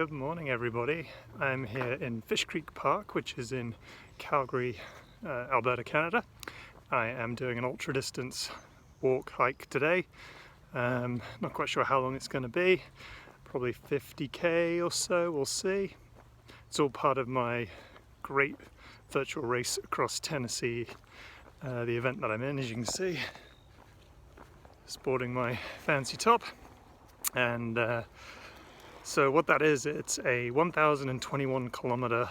Good morning everybody. I'm here in Fishcreek Park, which is in Calgary, Alberta, Canada. I am doing an ultra distance walk hike today. Not quite sure how long it's going to be, probably 50k or so, we'll see. It's all part of my great virtual race across Tennessee, the event that I'm in, as you can see. Sporting my fancy top. And so what that is, it's a 1,021 kilometer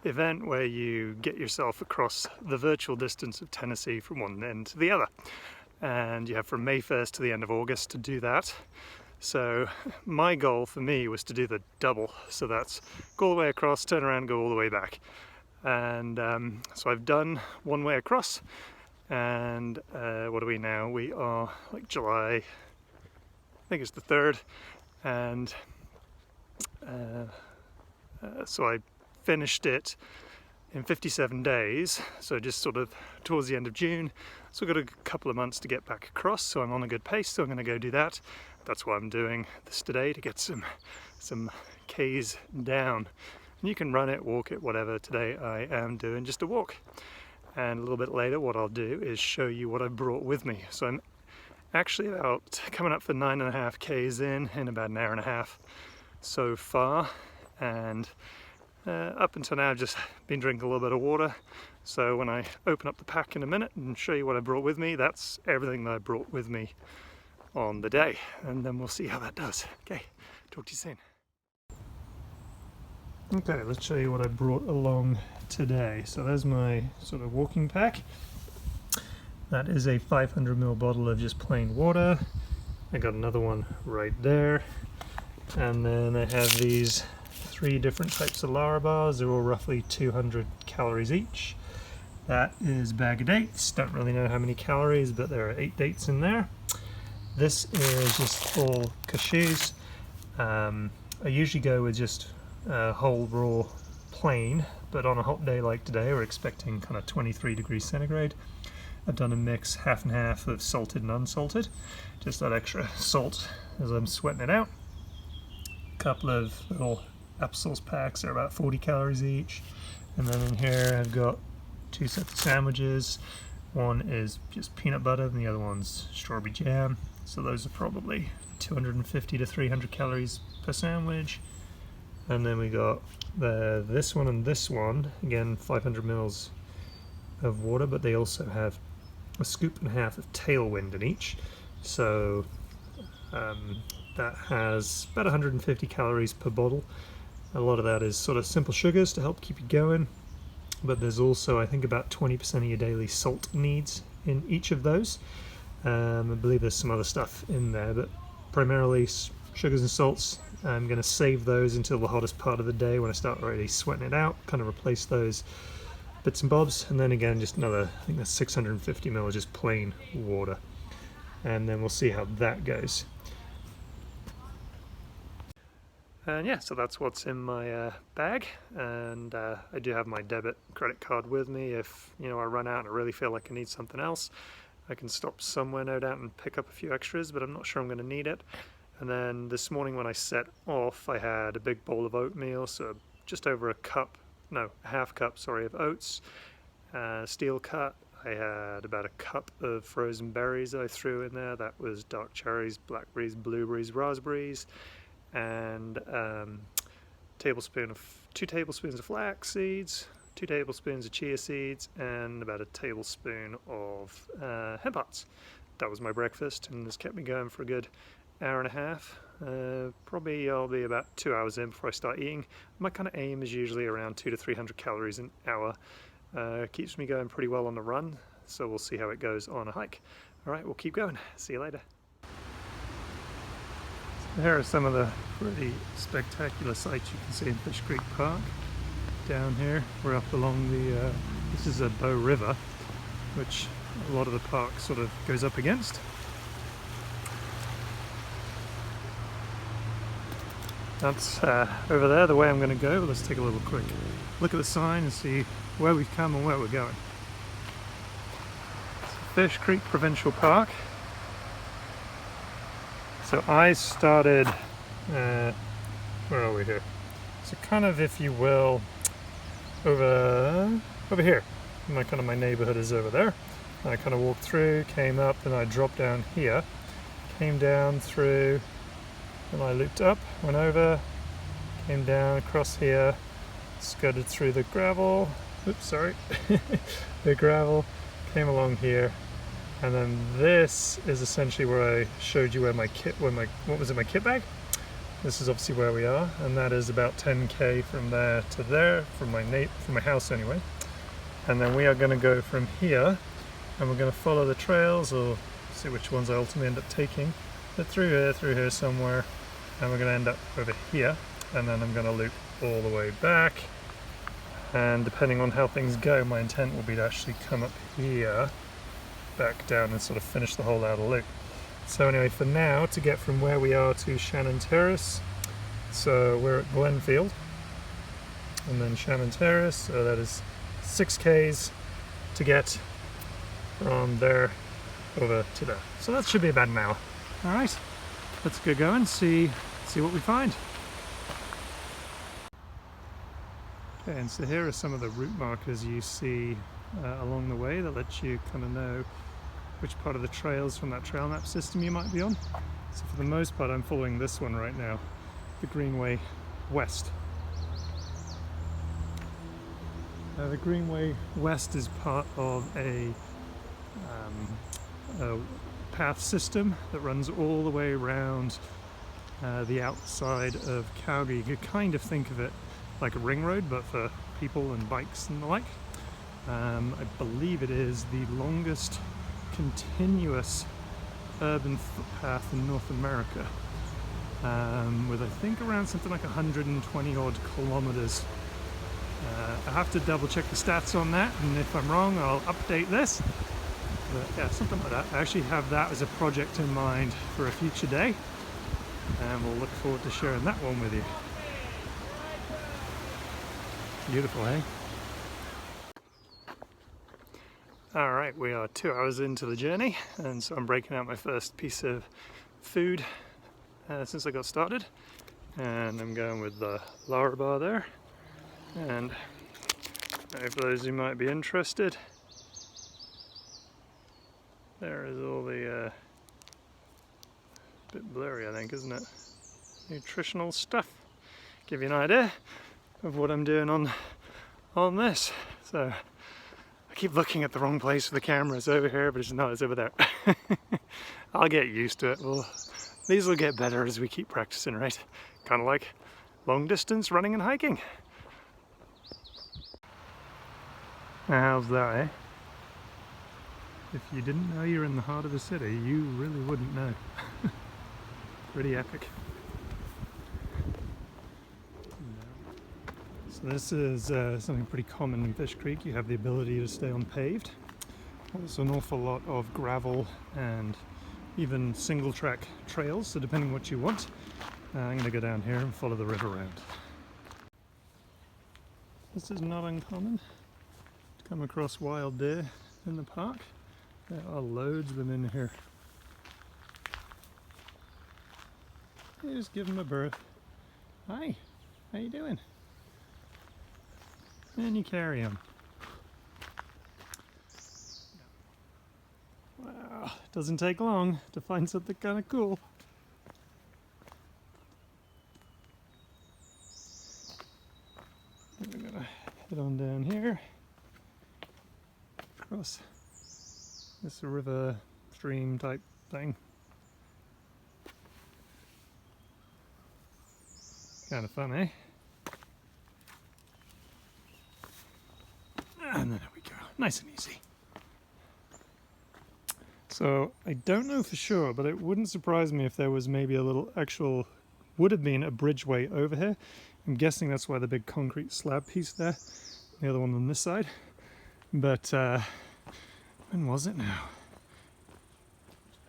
event where you get yourself across the virtual distance of Tennessee from one end to the other. And you have from May 1st to the end of August to do that. So my goal for me was to do the double. So that's go all the way across, turn around, go all the way back. And so I've done one way across. And what are we now? We are like July, I think it's the 3rd. And so I finished it in 57 days, so just sort of towards the end of June. So I've got a couple of months to get back across, so I'm on a good pace, so I'm going to go do that. That's why I'm doing this today, to get some Ks down. And you can run it, walk it, whatever. Today I am doing just a walk. And a little bit later what I'll do is show you what I brought with me. So I'm actually about coming up for 9.5 Ks in about an hour and a half so far, and up until now I've just been drinking a little bit of water. So when I open up the pack in a minute and show you what I brought with me, that's everything that I brought with me on the day, and then we'll see how that does. Okay, talk to you soon. Okay, let's show you what I brought along today. So there's my sort of walking pack. That is a 500ml bottle of just plain water. I got another one right there. And then I have these 3 different types of Lara bars. They're all roughly 200 calories each. That is a bag of dates. Don't really know how many calories, but there are 8 dates in there. This is just all cashews. I usually go with just whole raw plain, but on a hot day like today, we're expecting kind of 23 degrees centigrade. I've done a mix half and half of salted and unsalted, just that extra salt as I'm sweating it out. Couple of little applesauce packs, they're about 40 calories each. And then in here I've got 2 sets of sandwiches. One is just peanut butter and the other one's strawberry jam. So those are probably 250 to 300 calories per sandwich. And then we got this one and this one, again 500 mils of water, but they also have a scoop and a half of Tailwind in each. So that has about 150 calories per bottle. A lot of that is sort of simple sugars to help keep you going, but there's also, I think, about 20% of your daily salt needs in each of those. I believe there's some other stuff in there, but primarily sugars and salts. I'm going to save those until the hottest part of the day when I start already sweating it out, kind of replace those bits and bobs, and then again just another, I think that's 650 ml just plain water, and then we'll see how that goes. And yeah, so that's what's in my bag, and I do have my debit credit card with me. If I run out and I really feel like I need something else, I can stop somewhere, no doubt, and pick up a few extras, but I'm not sure I'm going to need it. And then this morning when I set off, I had a big bowl of oatmeal, so just over a half cup of oats, steel cut. I had about a cup of frozen berries I threw in there. That was dark cherries, blackberries, blueberries, raspberries, and 2 tablespoons of flax seeds, 2 tablespoons of chia seeds, and about a tablespoon of hemp hearts. That was my breakfast, and this kept me going for a good hour and a half. Probably I'll be about 2 hours in before I start eating. My kind of aim is usually around 200 to 300 calories an hour. Keeps me going pretty well on the run, so we'll see how it goes on a hike. Alright, we'll keep going. See you later. So here are some of the pretty spectacular sights you can see in Fishcreek Park. Down here, we're up along the, this is a Bow River, which a lot of the park sort of goes up against. That's over there, the way I'm going to go. Let's take a little quick look at the sign and see where we've come and where we're going. Fishcreek Provincial Park. So I started where are we here? So kind of, if you will, over here. My neighborhood is over there. And I kind of walked through, came up, and I dropped down here. Came down through, and I looped up, went over, came down across here, skirted through the gravel. Oops, sorry. The gravel, came along here, and then this is essentially where I showed you where my kit bag? This is obviously where we are, and that is about 10k from there to there, from my house anyway. And then we are going to go from here, and we're going to follow the trails, or see which ones I ultimately end up taking, but through here somewhere, and we're going to end up over here, and then I'm going to loop all the way back. And depending on how things go, my intent will be to actually come up here, back down, and sort of finish the whole outer loop. So anyway, for now, to get from where we are to Shannon Terrace, so we're at Glenfield, and then Shannon Terrace, so that is 6k's to get from there over to there. So that should be about an hour. All right, let's get going, see what we find. Okay, and so here are some of the route markers you see along the way that let you kind of know which part of the trails from that trail map system you might be on. So for the most part, I'm following this one right now, the Greenway West. The Greenway West is part of a path system that runs all the way around the outside of Calgary. You could kind of think of it like a ring road, but for people and bikes and the like. I believe it is the longest continuous urban footpath in North America, with I think around something like 120 odd kilometers. I have to double check the stats on that, and if I'm wrong I'll update this, but yeah, something like that. I actually have that as a project in mind for a future day, and we'll look forward to sharing that one with you. Beautiful, eh? Alright, we are 2 hours into the journey, and so I'm breaking out my first piece of food since I got started, and I'm going with the Lara bar there. And for those who might be interested, there is all the bit blurry, I think, isn't it? Nutritional stuff. Give you an idea of what I'm doing on this. So I keep looking at the wrong place for the camera. It's over here, but it's not, it's over there. I'll get used to it. Well, these will get better as we keep practicing, right? Kind of like long distance running and hiking. Now, how's that, eh? If you didn't know you're in the heart of the city, you really wouldn't know. Pretty epic. So this is something pretty common in Fishcreek. You have the ability to stay on paved. Also an awful lot of gravel and even single track trails, so depending what you want. I'm going to go down here and follow the river around. This is not uncommon to come across wild deer in the park. There are loads of them in here. You just give them a berth. Hi, how you doing? And you carry them. Wow, it doesn't take long to find something kind of cool. We're gonna head on down here, across this river stream type thing. Kind of fun, eh? And then there we go, nice and easy. So I don't know for sure, but it wouldn't surprise me if there was maybe a little would have been a bridgeway over here. I'm guessing that's why the big concrete slab piece there, the other one on this side. But when was it now?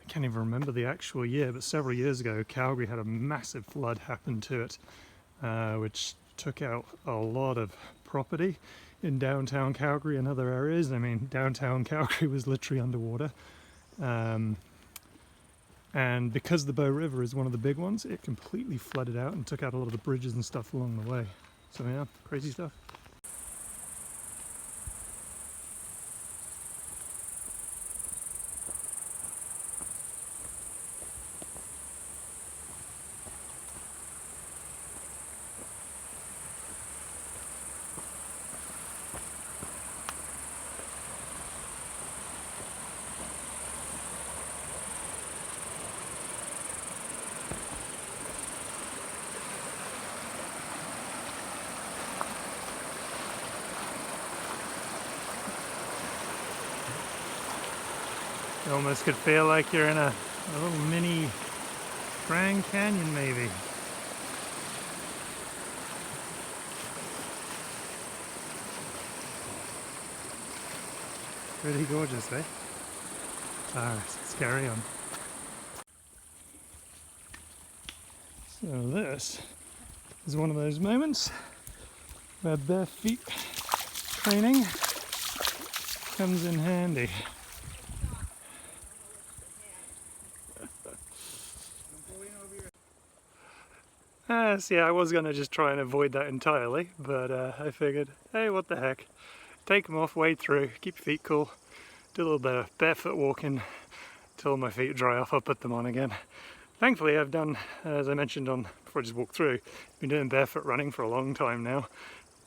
I can't even remember the actual year, but several years ago Calgary had a massive flood happen to it, which took out a lot of property in downtown Calgary and other areas. I mean, downtown Calgary was literally underwater. And because the Bow River is one of the big ones, it completely flooded out and took out a lot of the bridges and stuff along the way. So yeah, crazy stuff. You almost could feel like you're in a little mini Grand Canyon maybe. Pretty gorgeous, eh? Alright, let's carry on. So this is one of those moments where bare feet training comes in handy. So yeah, I was going to just try and avoid that entirely, but I figured, hey, what the heck. Take them off, wade through, keep your feet cool, do a little bit of barefoot walking till my feet dry off, I'll put them on again. Thankfully I've done, as I mentioned before I just walked through, been doing barefoot running for a long time now,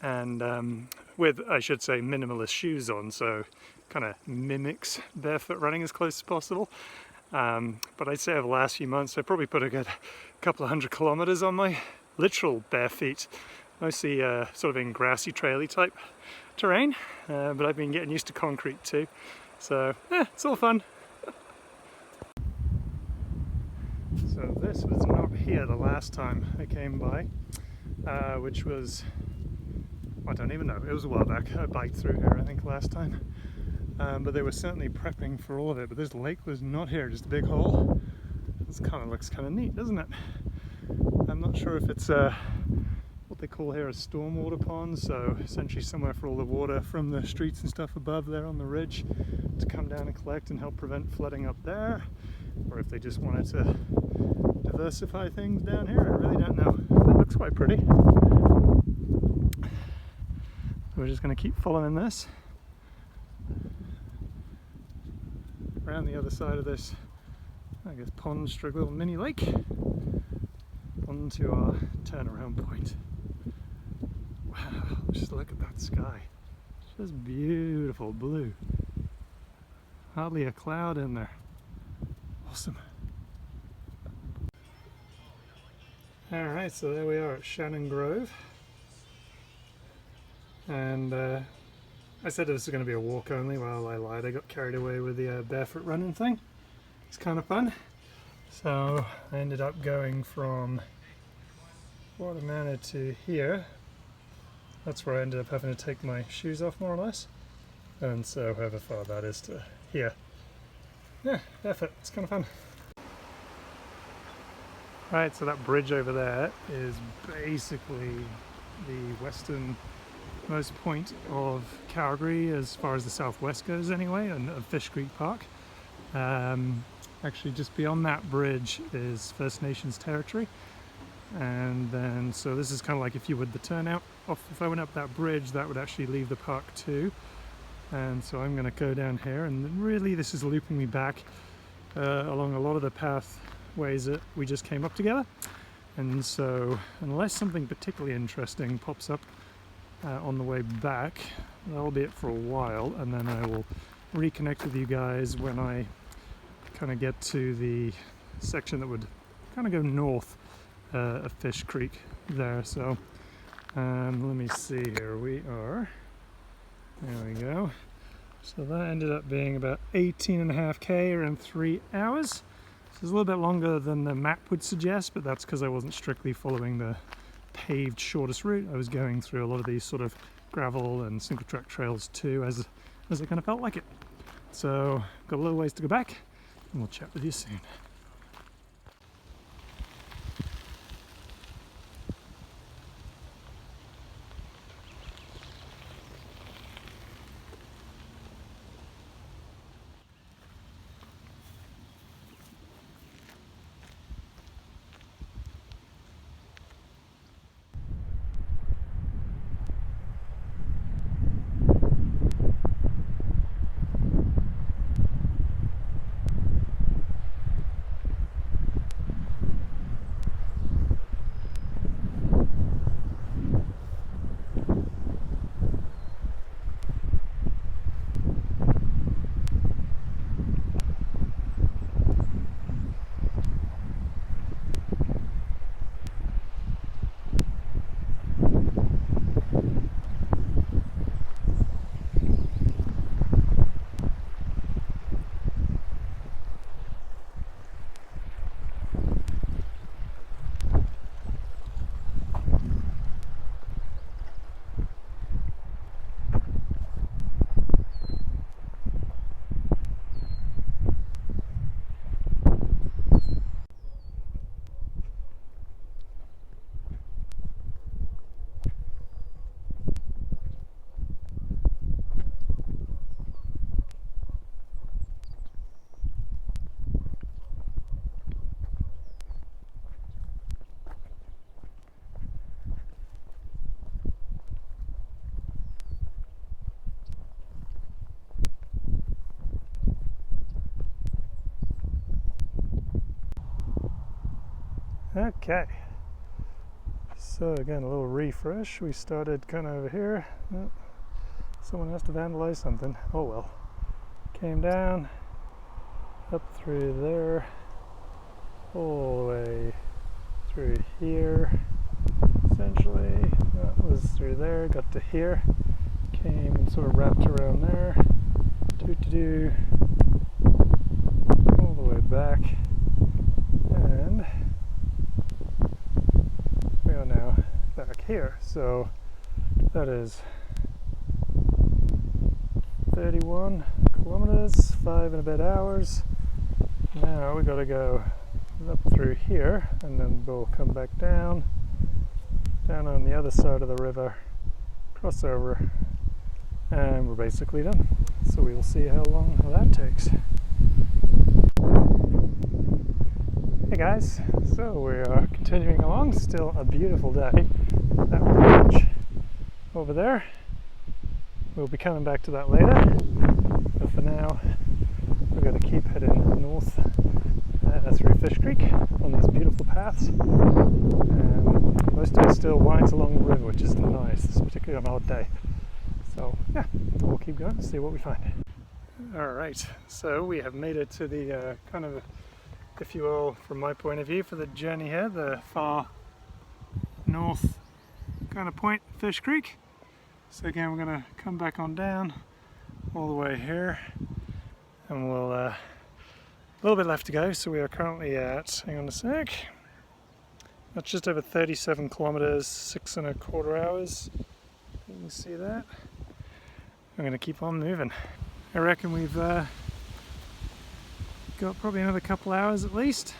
and with, I should say, minimalist shoes on, so kind of mimics barefoot running as close as possible. But I'd say over the last few months I've probably put a good couple of 100 kilometers on my literal bare feet, mostly sort of in grassy, traily type terrain, but I've been getting used to concrete too, so it's all fun. So this was not here the last time I came by, which was, I don't even know, it was a while back. I biked through here I think last time, but they were certainly prepping for all of it, but this lake was not here, just a big hole. This kind of looks kind of neat, doesn't it? I'm not sure if it's what they call here a stormwater pond, so essentially somewhere for all the water from the streets and stuff above there on the ridge to come down and collect and help prevent flooding up there, or if they just wanted to diversify things down here, I really don't know. It looks quite pretty. We're just going to keep following this around the other side of this, I guess, pond stroke little mini lake onto our turnaround point. Wow, just look at that sky. It's just beautiful blue. Hardly a cloud in there. Awesome. Alright, so there we are at Shannon Grove. And I said this was going to be a walk only. Well, I lied. I got carried away with the barefoot running thing. It's kind of fun. So I ended up going from Water Manor to here. That's where I ended up having to take my shoes off, more or less. And so however far that is to here. Yeah, barefoot. It's kind of fun. Right, so that bridge over there is basically the westernmost point of Calgary as far as the southwest goes anyway, and of Fishcreek Park. Actually just beyond that bridge is First Nations territory, and then so this is kind of like if you would the turnout off, if I went up that bridge that would actually leave the park too, and so I'm going to go down here, and really this is looping me back along a lot of the pathways that we just came up together. And so unless something particularly interesting pops up on the way back, that'll be it for a while, and then I will reconnect with you guys when I kind of get to the section that would kind of go north of Fishcreek there. So let me see here, we are, there we go. So that ended up being about 18.5k, around 3 hours. So it's a little bit longer than the map would suggest, but that's because I wasn't strictly following the paved shortest route. I was going through a lot of these sort of gravel and single track trails too, as it kind of felt like it. So got a little ways to go back, and we'll chat with you soon. Okay, so again, a little refresh. We started kind of over here. Oh, someone has to vandalize something. Oh well. Came down, up through there, all the way through here. Essentially, that was through there, got to here, came and sort of wrapped around there, all the way back, and we are now back here. So that is 31 kilometers, 5 and a bit hours. Now we got to go up through here, and then we'll come back down on the other side of the river, cross over, and we're basically done. So we will see how long that takes. Hey guys, so we are continuing along. Still a beautiful day. That bridge over there, we'll be coming back to that later, but for now we're going to keep heading north through Fishcreek on these beautiful paths. Most of it still winds along the river, which is nice, particularly on a hot day. So yeah, we'll keep going and see what we find. Alright, so we have made it to the kind of, if you will, from my point of view, for the journey here, the far north kind of point, Fishcreek. So again, we're going to come back on down all the way here, and we'll a little bit left to go. So we are currently at, hang on a sec, that's just over 37 kilometers, 6.25 hours. You can see that. I'm going to keep on moving. I reckon we've got probably another couple hours at least.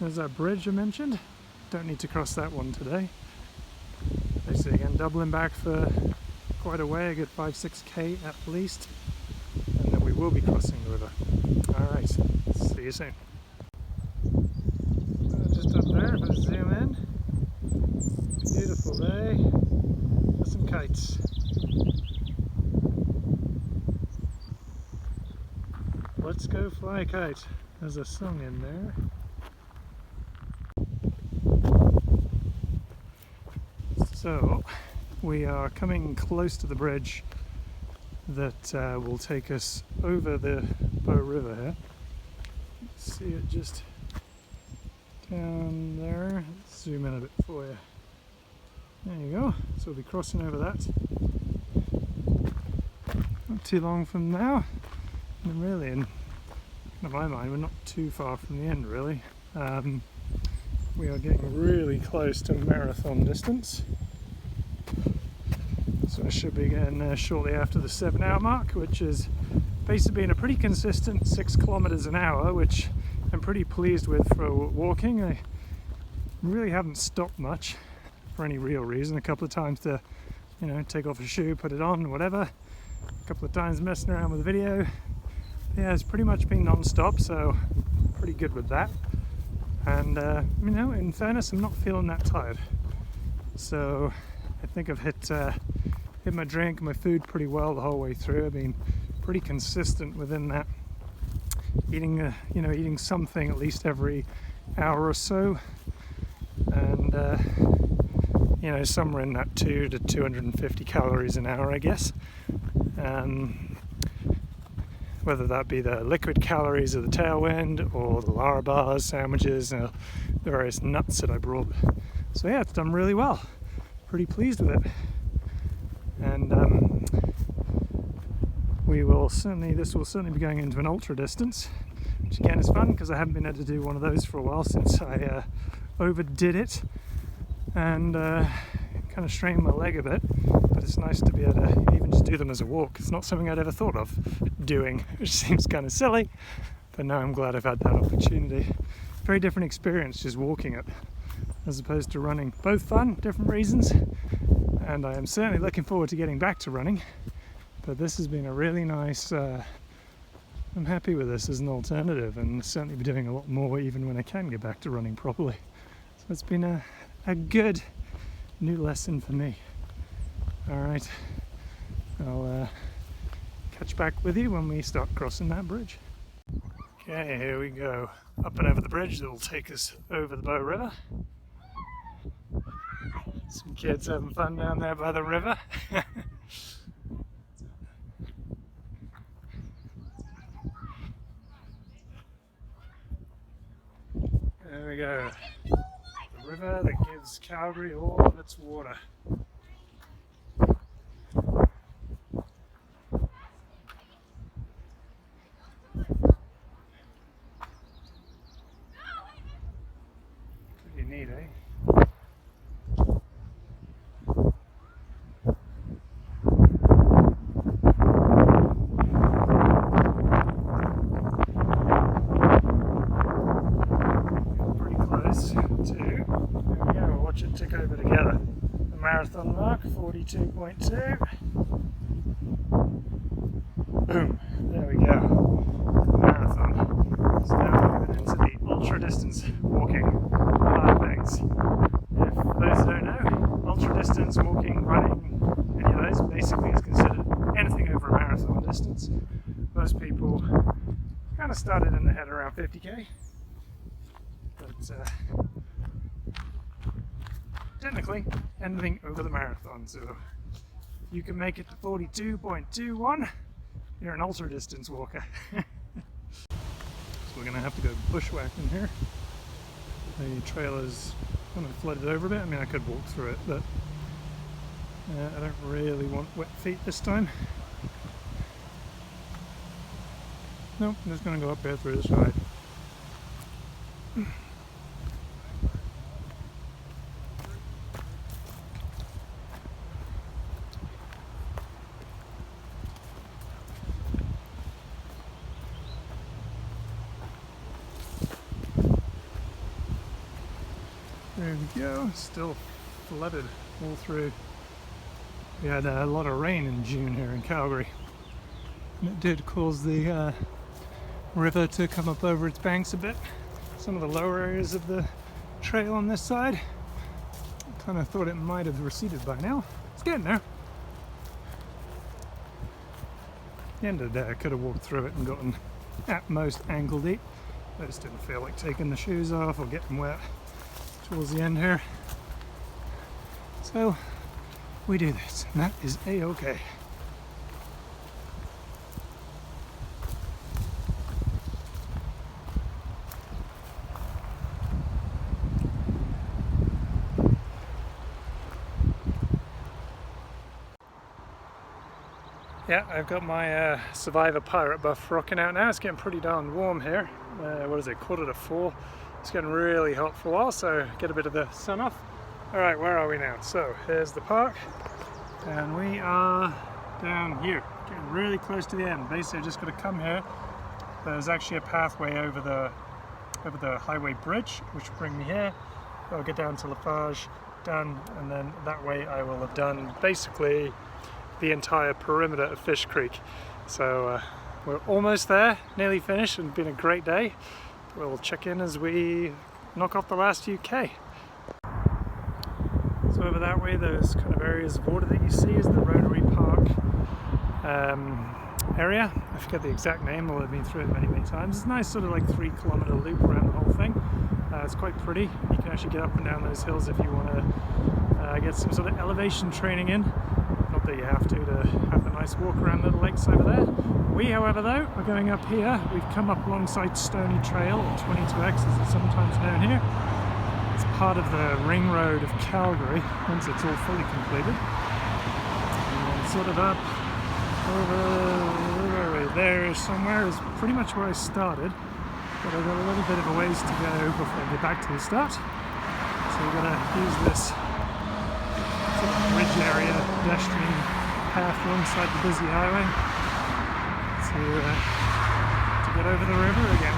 There's that bridge I mentioned. Don't need to cross that one today. Basically again, doubling back for quite a way, a good 5-6k at least. And then we will be crossing the river. Alright, see you soon. Just up there, if I zoom in, beautiful day, there's some kites. Let's go fly a kite. There's a song in there. So, we are coming close to the bridge that will take us over the Bow River here. See it just down there. Let's zoom in a bit for you. There you go. So we'll be crossing over that. Not too long from now. And really, in my mind, we're not too far from the end, really. We are getting really close to marathon distance. So I should be getting shortly after the 7-hour mark, which is basically been a pretty consistent 6 kilometers an hour, which I'm pretty pleased with for walking. I really haven't stopped much for any real reason. A couple of times to, you know, take off a shoe, put it on, whatever. A couple of times messing around with the video. Yeah, it's pretty much been non-stop, so pretty good with that. And you know, in fairness, I'm not feeling that tired. So I think I've hit my drink, my food pretty well the whole way through. I've been pretty consistent within that, eating eating something at least every hour or so, and you know, somewhere in that 2 to 250 calories an hour, I guess. Whether that be the liquid calories of the Tailwind or the Lara bars, sandwiches, the various nuts that I brought. So yeah, it's done really well. Pretty pleased with it. And this will certainly be going into an ultra distance, which again is fun because I haven't been able to do one of those for a while since I overdid it and kind of strained my leg a bit. But it's nice to be able to even just do them as a walk. It's not something I'd ever thought of doing, which seems kind of silly, but now I'm glad I've had that opportunity. Very different experience just walking it as opposed to running. Both fun, different reasons, and I am certainly looking forward to getting back to running, but this has been a really nice, I'm happy with this as an alternative, and certainly be doing a lot more even when I can get back to running properly. So it's been a good new lesson for me. Alright, I'll catch back with you when we start crossing that bridge. Okay, here we go. Up and over the bridge that will take us over the Bow River. Some kids having fun down there by the river. There we go. The river that gives Calgary all of its water. Pretty neat, eh? Watch it tick over together. The marathon mark, 42.2. Boom. There we go. The marathon is now moving into the ultra distance walking part of things. If for those who don't know, ultra distance walking, running, any of those basically is considered anything over a marathon distance. Most people kind of started in the head around 50k, but technically anything over the marathon, so if you can make it to 42.21, you're an ultra distance walker. So we're gonna have to go bushwhacking here. The trail is kind of flooded over a bit. I mean, I could walk through it, but I don't really want wet feet this time. Nope, I'm just gonna go up here through the side. There we go, still flooded all through. We had a lot of rain in June here in Calgary, and it did cause the river to come up over its banks a bit. Some of the lower areas of the trail on this side, I kind of thought it might have receded by now. It's getting there. At the end of the day, I could have walked through it and gotten at most ankle deep. I just didn't feel like taking the shoes off or getting wet towards the end here. So we do this, and that is a-okay. Yeah, I've got my Survivor Pirate buff rocking out now. It's getting pretty darn warm here. What is it, 3:45? It's getting really hot for a while, so get a bit of the sun off. Alright, where are we now? So, here's the park, and we are down here, getting really close to the end. Basically, I've just got to come here. There's actually a pathway over the highway bridge, which will bring me here. I'll get down to Lafarge, done, and then that way I will have done basically the entire perimeter of Fishcreek. So we're almost there, nearly finished, and it's been a great day. We'll check in as we knock off the last few K. So over that way, those kind of areas of water that you see is the Rotary Park area. I forget the exact name, although I've been through it many times. It's a nice sort of like 3-kilometer loop around the whole thing. It's quite pretty. You can actually get up and down those hills if you want to get some sort of elevation training in. Not that you have to have a nice walk around the lakes over there. We, however, though, are going up here. We've come up alongside Stony Trail, or 22X as it's sometimes known here. It's part of the ring road of Calgary once it's all fully completed. And then sort of up over there somewhere is pretty much where I started, but I've got a little bit of a ways to go before I get back to the start. So we're going to use this sort of bridge area, pedestrian path alongside the busy highway to get over the river again.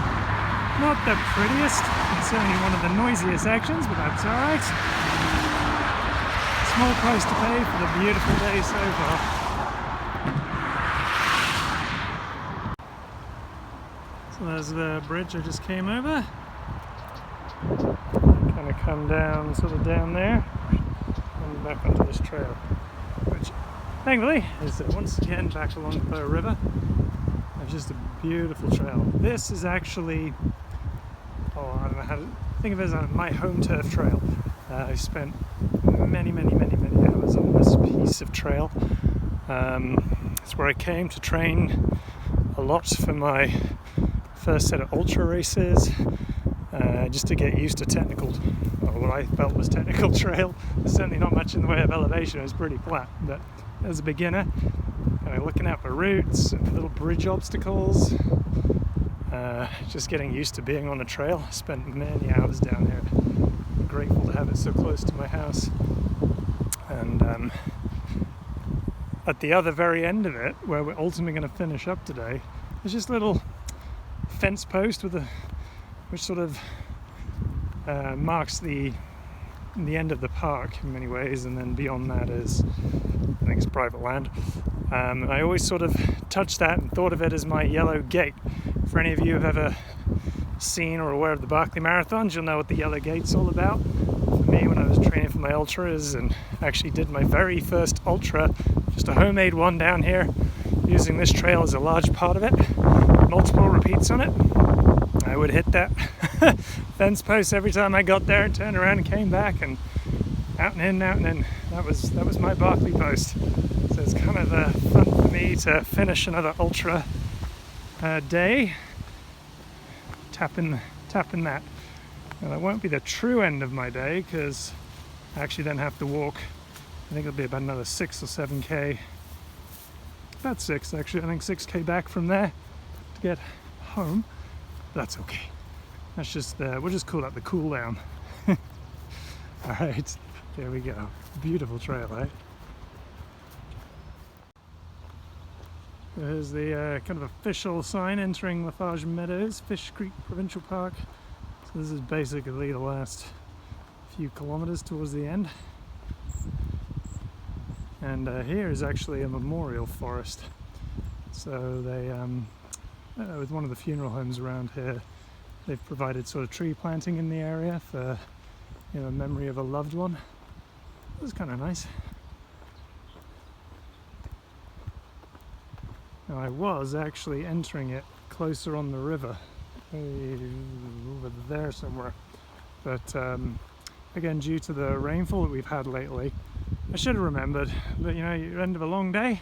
Not the prettiest, it's certainly one of the noisiest sections, but that's alright. Small price to pay for the beautiful day so far. So there's the bridge I just came over. Kind of come down, sort of down there, and back onto this trail, which thankfully is once again back along the Bow River. It's just a beautiful trail. This is actually, I don't know how to think of it as my home turf trail. I spent many hours on this piece of trail. It's where I came to train a lot for my first set of ultra races, just to get used to what I felt was technical trail. There's certainly not much in the way of elevation. It was pretty flat, but as a beginner, looking out for roots and little bridge obstacles, just getting used to being on a trail. I spent many hours down here. I'm grateful to have it so close to my house. And at the other very end of it, where we're ultimately going to finish up today, there's just a little fence post which sort of marks the end of the park in many ways, and then beyond that is, I think it's private land. I always sort of touched that and thought of it as my yellow gate. For any of you who've ever seen or aware of the Barkley Marathons, you'll know what the yellow gate's all about. For me, when I was training for my ultras and actually did my very first ultra, just a homemade one down here, using this trail as a large part of it, multiple repeats on it, I would hit that fence post every time I got there and turned around and came back, and out and in, out and in. That was my Barkley post. So it's kind of fun for me to finish another ultra day tapping that. Now that won't be the true end of my day, because I actually then have to walk. I think it'll be about another 6 or 7k. About 6 actually. I think 6k back from there to get home. But that's okay. That's just we'll just call that the cool down. All right, there we go. Beautiful trail, eh? There's the kind of official sign entering Lafarge Meadows, Fishcreek Provincial Park. So this is basically the last few kilometers towards the end. And here is actually a memorial forest. So they, with one of the funeral homes around here, they've provided sort of tree planting in the area for, memory of a loved one. It was kind of nice. Now I was actually entering it closer on the river, over there somewhere, but again, due to the rainfall that we've had lately, I should have remembered that you're end of a long day,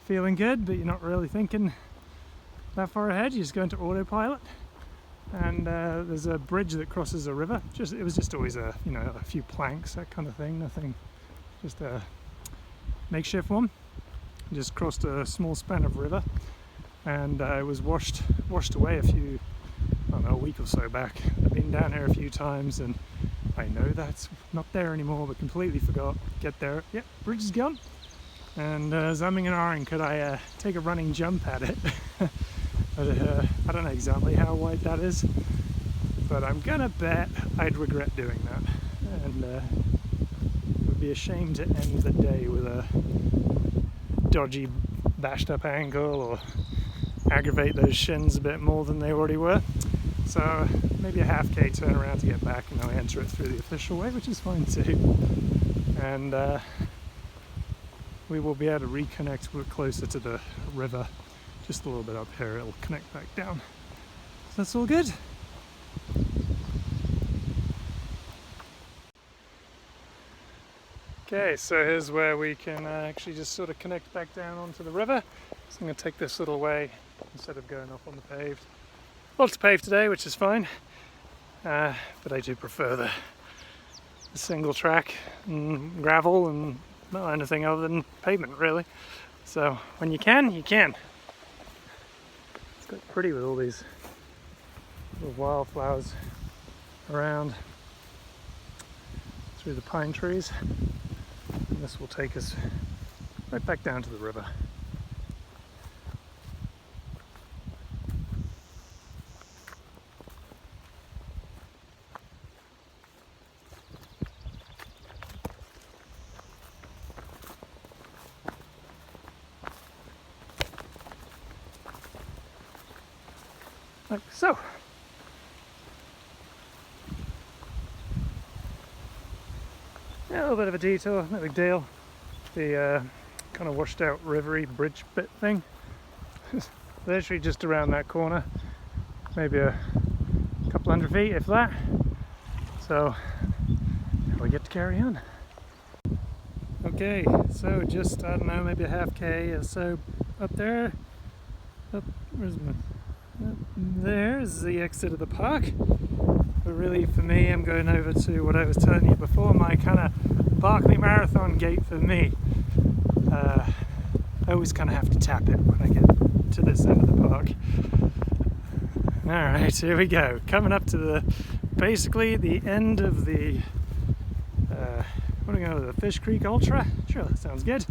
feeling good, but you're not really thinking that far ahead. You just go into autopilot, and there's a bridge that crosses a river. It was just always a few planks, that kind of thing, nothing, just a makeshift one. Just crossed a small span of river, and I was washed away a week or so back. I've been down here a few times, and I know that's not there anymore, but completely forgot. Get there, yep, bridge is gone. And umming and ahhing, could I take a running jump at it? But, I don't know exactly how wide that is, but I'm gonna bet I'd regret doing that, and it would be a shame to end the day with a dodgy bashed up ankle or aggravate those shins a bit more than they already were. So maybe a half K turn around to get back, and then I enter it through the official way, which is fine too. And we will be able to reconnect closer to the river, just a little bit up here. It'll connect back down. So that's all good. Okay, so here's where we can actually just sort of connect back down onto the river. So I'm going to take this little way instead of going off on the paved. Lots of paved today, which is fine, but I do prefer the single track and gravel and not anything other than pavement, really. So when you can, you can. It's quite pretty with all these little wildflowers around through the pine trees. And this will take us right back down to the river. Like so. Yeah, a little bit of a detour, no big deal. The kind of washed out rivery bridge bit thing. literally just around that corner, maybe a couple hundred feet if that. So we get to carry on. Okay, so just, I don't know, maybe a half K or so up there. Where's my... There's the exit of the park. But really for me, I'm going over to what I was telling you before, my kind of Barkley Marathon gate for me. I always kind of have to tap it when I get to this end of the park. Alright, here we go. Coming up to the, basically the end of the, what do we go with, the Fishcreek Ultra? Sure, that sounds good.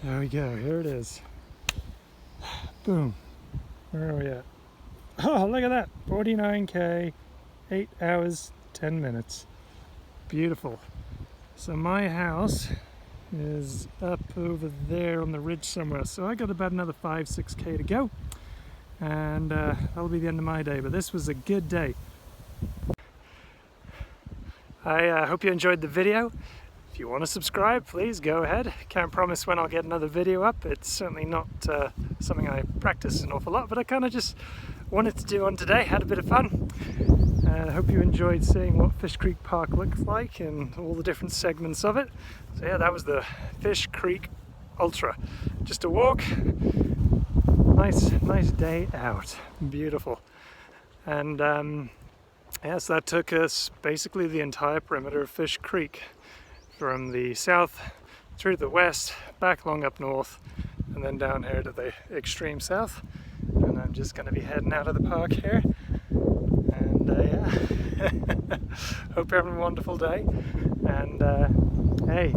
There we go, here it is. Boom. Where are we at? Oh, look at that! 49k, 8 hours, 10 minutes. Beautiful. So my house is up over there on the ridge somewhere. So I got about another 5-6k to go. And that'll be the end of my day. But this was a good day. I hope you enjoyed the video. If you want to subscribe, please go ahead. Can't promise when I'll get another video up. It's certainly not something I practice an awful lot, but I kind of just wanted to do one today. Had a bit of fun. I hope you enjoyed seeing what Fishcreek Park looks like and all the different segments of it. So yeah, that was the Fishcreek Ultra. Just a walk. Nice day out. Beautiful. And yes, that took us basically the entire perimeter of Fishcreek. From the south through the west, back along up north, and then down here to the extreme south. And I'm just going to be heading out of the park here. And yeah, hope you're having a wonderful day. And hey,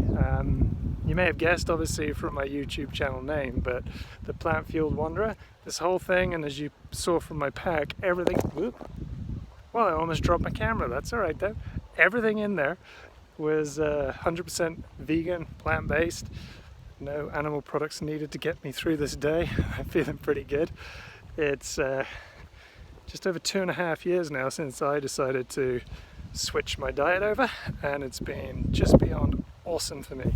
you may have guessed obviously from my YouTube channel name, but the Plant Fueled Wanderer, this whole thing, and as you saw from my pack, everything, whoop, well, I almost dropped my camera, that's alright though. Everything in there was 100% vegan, plant-based, no animal products needed to get me through this day. I'm feeling pretty good. It's just over 2.5 years now since I decided to switch my diet over, and it's been just beyond awesome for me.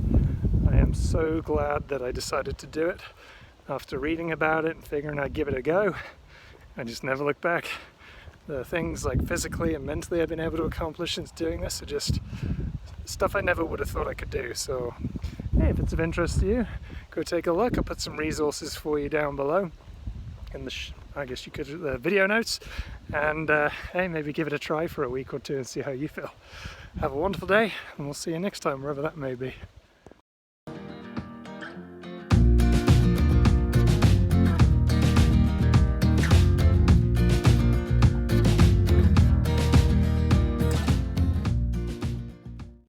I am so glad that I decided to do it after reading about it and figuring I'd give it a go. I just never look back. The things like physically and mentally I've been able to accomplish since doing this are just stuff I never would have thought I could do. So hey, if it's of interest to you, go take a look. I'll put some resources for you down below in the I guess you could the video notes, and hey, maybe give it a try for a week or two and see how you feel. Have a wonderful day, and we'll see you next time, wherever that may be.